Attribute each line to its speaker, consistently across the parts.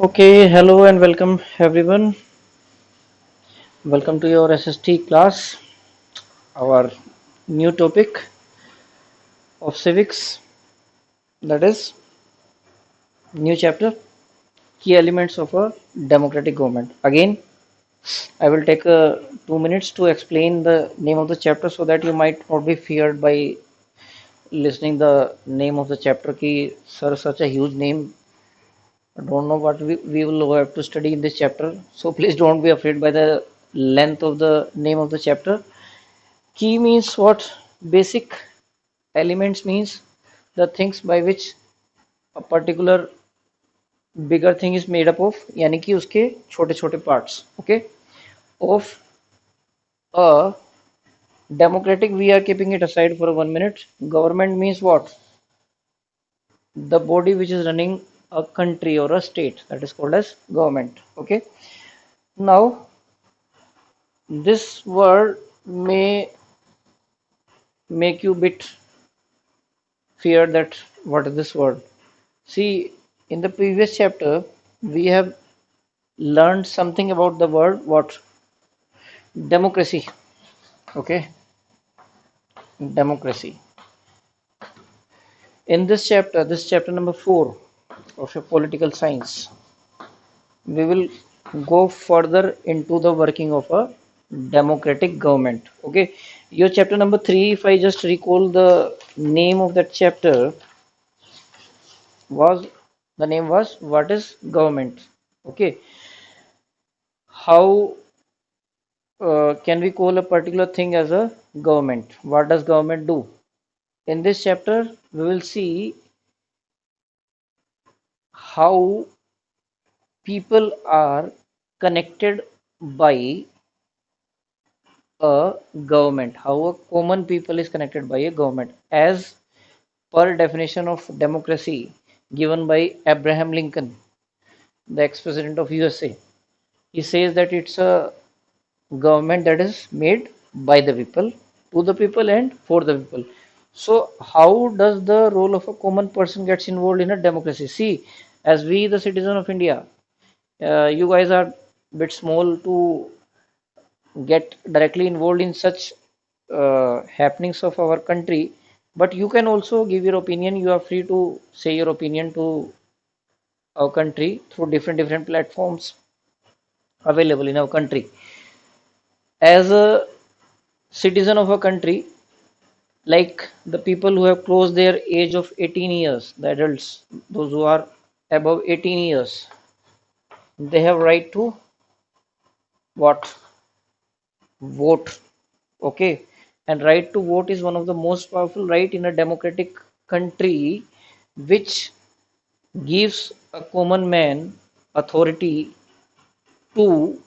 Speaker 1: Okay, hello and welcome everyone. Welcome to your SST class, our new topic of civics, that is, new chapter, key elements of a democratic government. Again, I will take 2 minutes to explain the name of the chapter so that you might not be feared by listening the name of the chapter. Ki, sir, such a huge name. I don't know what we will have to study in this chapter. So please don't be afraid by the length of the name of the chapter. Key means what? Basic. Elements means the things by which a particular bigger thing is made up of, यानी कि उसके छोटे छोटे parts. Okay, of a democratic, we are keeping it aside for 1 minute. Government means what? The body which is running a country or a state, that is called as government. Okay, now this word may make you bit fear that what is this word. See, in the previous chapter, we have learned something about the word what? Democracy. Okay, democracy. In this chapter number 4 of your political science, we will go further into the working of a democratic government. Okay, your chapter number 3, if I just recall the name of that chapter, was the name was what is government. Okay, how can we call a particular thing as a government? What does government do? In this chapter, we will see how people are connected by a government, how a common people is connected by a government, as per definition of democracy given by Abraham Lincoln, the ex-president of USA. He says that it's a government that is made by the people, to the people, and for the people. So, how does the role of a common person gets involved in a democracy? See, as we, the citizen of India, you guys are a bit small to get directly involved in such happenings of our country, but you can also give your opinion. You are free to say your opinion to our country through different platforms available in our country. As a citizen of a country, like the people who have closed their age of 18 years, the adults, those who are above 18 years, they have right to what? Vote. Okay, and right to vote is one of the most powerful right in a democratic country, which gives a common man authority to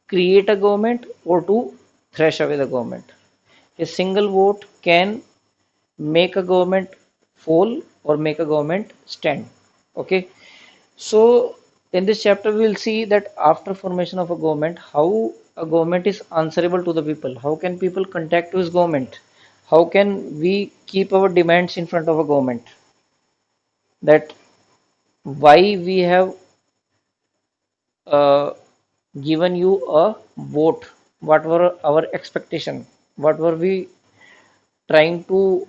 Speaker 1: create a government or to thrash away the government. A single vote can make a government fall or make a government stand. Okay, so in this chapter we will see that after formation of a government, how a government is answerable to the people. How can people contact to his government? How can we keep our demands in front of a government? That why we have uh, given you a vote? What were our expectation? What were we trying to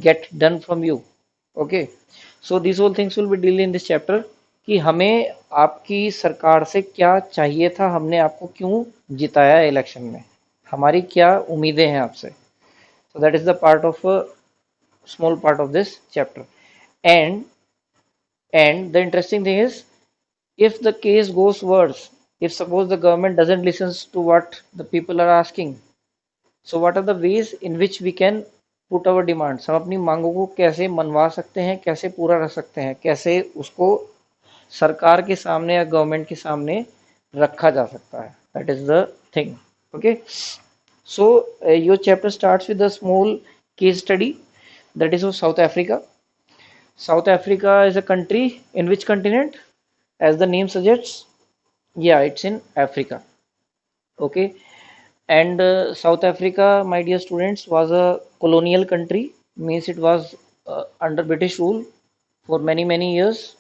Speaker 1: get done from you? Okay, so these all things will be dealt in this chapter कि हमें आपकी सरकार से क्या चाहिए था, हमने आपको क्यों जिताया इलेक्शन में, हमारी क्या उम्मीदें हैं आपसे. So that is the part of a small part of this chapter. And and the interesting thing is, if the case goes worse, if suppose the government doesn't listen to what the people are asking, so what are the ways in which we can put our demands? हम अपनी मांगों को कैसे मनवा सकते हैं, कैसे पूरा कर सकते हैं, कैसे उसको सरकार के सामने या गवर्नमेंट के सामने रखा जा सकता है. That is the thing. Okay, so your chapter starts with a small case study, that is of South Africa. South Africa is a country in which continent, as the name suggests? Yeah, it's in Africa. Okay, and South Africa, my dear students, was a colonial country, means it was under British rule for many years.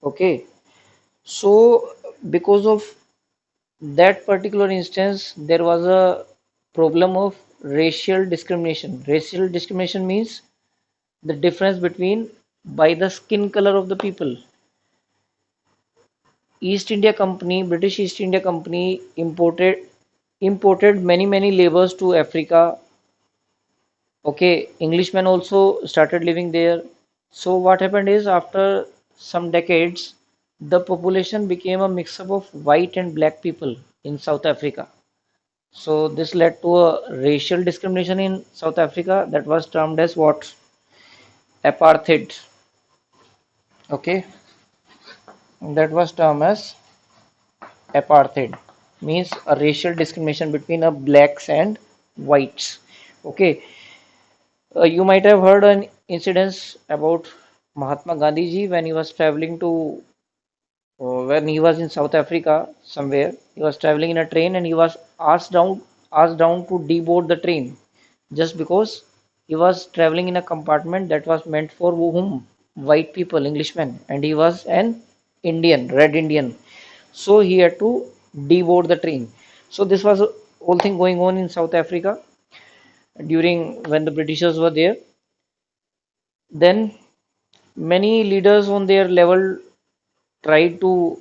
Speaker 1: Okay, So because of that particular instance, there was a problem of racial discrimination. Racial discrimination means the difference between by the skin color of the people. East India Company, British East India Company imported many laborers to Africa. Okay, Englishmen also started living there. So what happened is after some decades, the population became a mix-up of white and black people in South Africa. So this led to a racial discrimination in South Africa that was termed as what? Apartheid. Okay, that was termed as apartheid. Means a racial discrimination between a blacks and whites. Okay, you might have heard an incident about Mahatma Gandhi ji when he was traveling to when he was in South Africa somewhere. He was traveling in a train and he was asked down to deboard the train just because he was traveling in a compartment that was meant for whom? White people, Englishmen, and he was an Indian, red Indian. So he had to deboard the train. So this was a whole thing going on in South Africa during when the Britishers were there. Then many leaders on their level tried to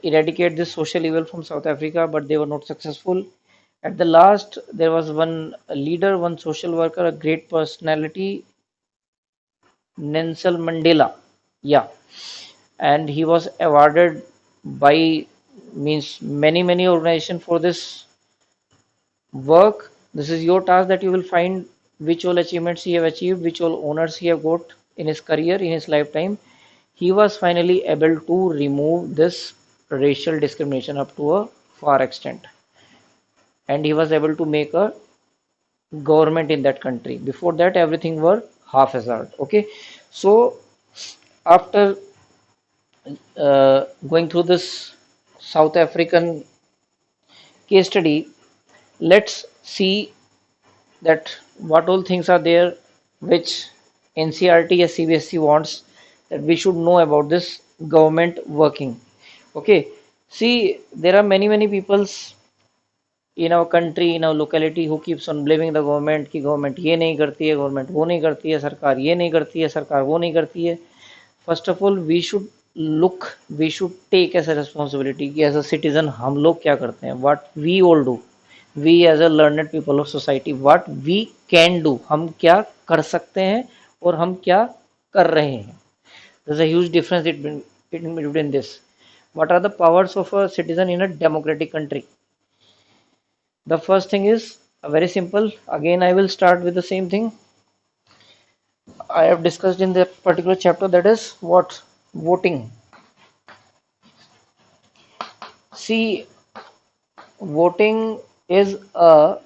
Speaker 1: eradicate this social evil from South Africa, but they were not successful. At the last, there was one leader, one social worker, a great personality, Nelson Mandela. Yeah, and he was awarded by means many organization for this work. This is your task that you will find which all achievements he have achieved, which all honors he have got in his career, in his lifetime. He was finally able to remove this racial discrimination up to a far extent, and he was able to make a government in that country. Before that, everything were haphazard. Okay, so after going through this South African case study, let's see that what all things are there which NCRT as CBSE wants that we should know about this government working. Okay, see, there are many peoples in our country, in our locality who keeps on blaming the government कि government ये नहीं करती है, government वो नहीं करती है, सरकार ये नहीं करती है, सरकार वो नहीं करती है. First of all, we should take as a responsibility कि as a citizen हम लोग क्या करते हैं, what we all do, we as a learned people of society, what we can do, हम क्या कर सकते हैं और हम क्या कर रहे हैं. There's a huge difference between this. What are the powers of a citizen in a democratic country? The first thing is very simple. Again, I will start with the same thing I have discussed in the particular chapter, that is what? Voting. See, voting is a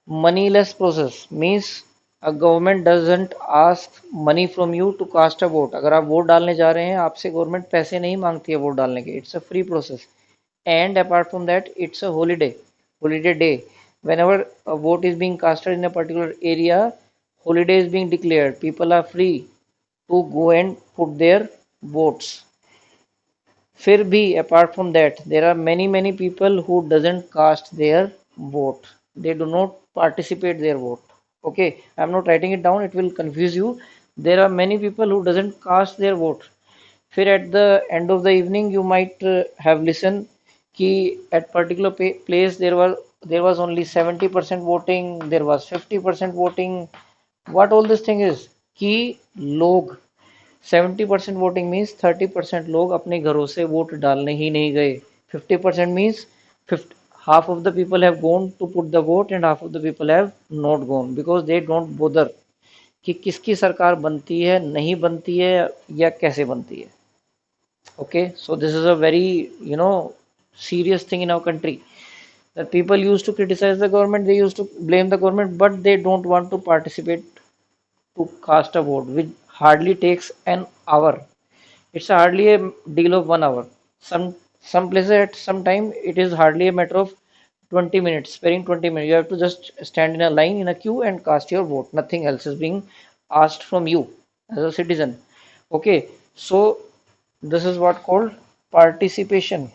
Speaker 1: moneyless process. Means a government doesn't ask money from you to cast a vote. अगर आप vote डालने जा रहे हैं, आपसे government पैसे नहीं मांगती है वोट डालने के. It's a free process. And apart from that, it's a holiday day. Whenever a vote is being casted in a particular area, holiday is being declared. People are free to go and put their votes. फिर भी apart from that, there are many people who doesn't cast their vote. They do not participate their vote. Okay, I'm not writing it down, it will confuse you. There are many people who doesn't cast their vote. फिर at the end of the evening you might have listened कि at particular place there was only 70% voting, there was 50% voting. What all this thing is कि लोग 70% voting means 30% लोग अपने घरों से vote डालने ही नहीं गए. 50% means half of the people have gone to put the vote and half of the people have not gone because they don't bother कि किसकी सरकार बनती है, नहीं बनती है या कैसे बनती है. Okay, so this is a very serious thing in our country that people used to criticize the government, they used to blame the government, but they don't want to participate to cast a vote, which hardly takes an hour. It's hardly a deal of 1 hour. Some places at some time it is hardly a matter of 20 minutes, sparing 20 minutes. You have to just stand in a line in a queue and cast your vote. Nothing else is being asked from you as a citizen. Okay, so This is what called participation.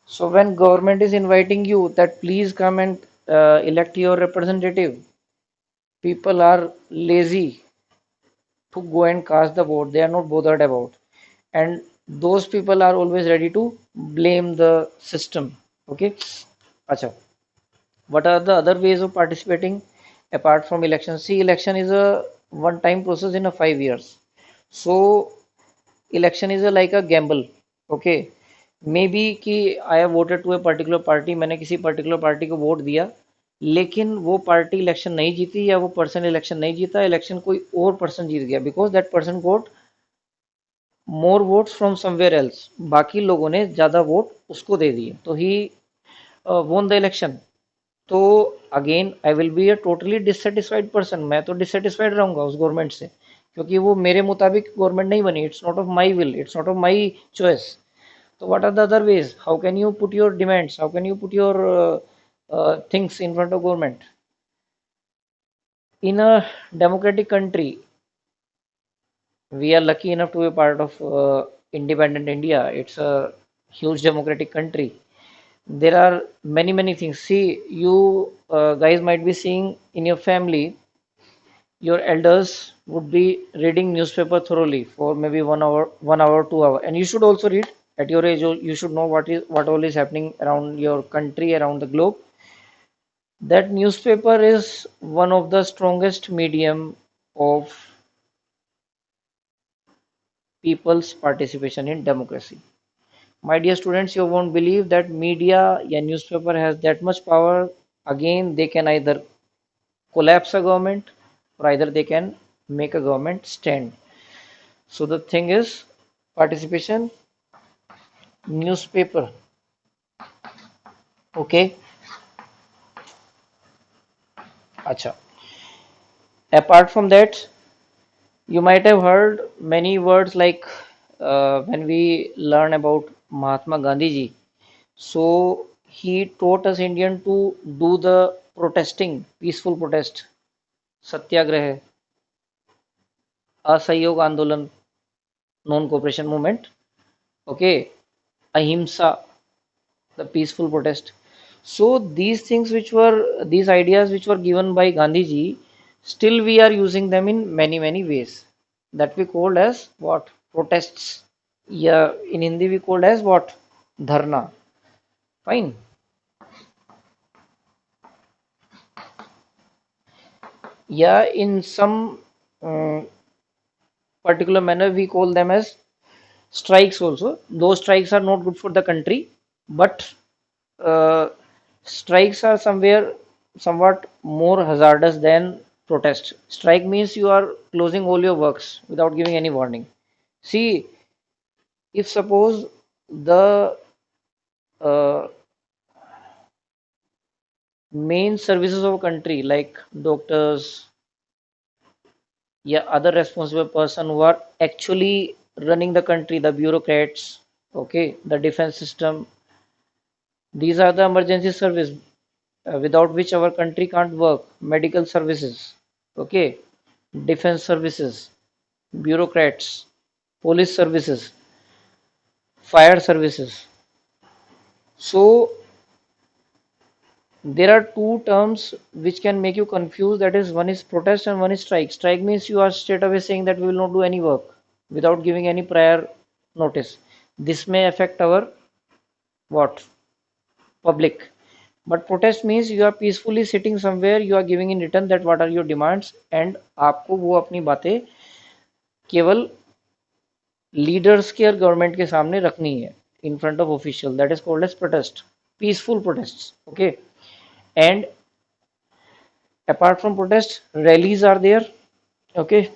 Speaker 1: So when government is inviting you that please come and elect your representative, people are lazy to go and cast the vote. They are not bothered about. And those people are always ready to blame the system. Okay. Acha. What are the other ways of participating apart from election? See, election is a one-time process in a 5 years. So election is a like a gamble. Okay. Maybe कि I have voted to a particular party, मैंने किसी particular party को vote दिया, लेकिन वो party election नहीं जीती या वो पर्सन इलेक्शन नहीं जीता, इलेक्शन कोई और पर्सन जीत गया because that person got more votes from somewhere else, बाकी लोगों ने ज़्यादा वोट उसको दे दिए तो ही वोन द इलेक्शन। तो again I will be a totally dissatisfied person, मैं तो डिससेटिस्फाइड रहूंगा उस गवर्नमेंट से क्योंकि वो मेरे मुताबिक गवर्नमेंट नहीं बनी, it's not of my will, it's not of my choice. So what are the other ways? How can you put your demands? How can you put your things in front of government? In a democratic country, we are lucky enough to be part of independent India. It's a huge democratic country. There are many things. See, you guys might be seeing in your family, your elders would be reading newspaper thoroughly for maybe 1 hour, 1 hour, 2 hour, and you should also read. At your age, you should know what all is happening around your country, around the globe. That newspaper is one of the strongest medium of people's participation in democracy. My dear students, you won't believe that media या newspaper has that much power. Again, they can either collapse a government or either they can make a government stand. So the thing is participation, newspaper. Okay. Acha. Apart from that, you might have heard many words like when we learn about Mahatma Gandhi ji. So he taught us Indian to do the protesting, peaceful protest, satyagraha, असहयोग आंदोलन, non cooperation movement, okay, ahimsa, the peaceful protest. So these things which were, these ideas which were given by Gandhi ji, still we are using them in many ways that we called as what, protests. Yeah, in Hindi we called as what, dharna. Fine. Yeah, in some particular manner we call them as strikes also. Those strikes are not good for the country, but uh, strikes are somewhat more hazardous than protest. Strike means you are closing all your works without giving any warning. See, if suppose the uh, main services of a country like doctors, yeah, other responsible person who are actually running the country, the bureaucrats, okay, the defense system, these are the emergency service without which our country can't work. Medical services, okay, defense services, bureaucrats, police services, fire services. So there are two terms which can make you confused. That is, one is protest and one is strike. Strike means you are straight away saying that we will not do any work without giving any prior notice. This may affect our what, public. But protest means you are peacefully sitting somewhere, you are giving in return that what are your demands, and आपको वो अपनी बातें केवल leaders के और government के सामने रखनी है in front of official. That is called as protest, peaceful protests. Okay. And apart from protest, rallies are there. Okay.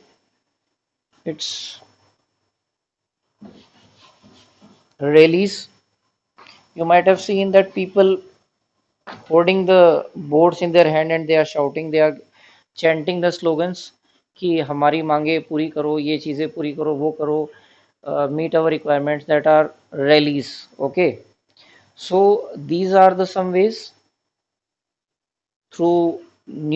Speaker 1: It's rallies. You might have seen that people holding the boards in their hand and they are shouting, they are chanting the slogans कि हमारी मांगे पूरी करो, ये चीज़ें पूरी करो, वो करो, meet our requirements, that are rallies. Okay. So these are the some ways through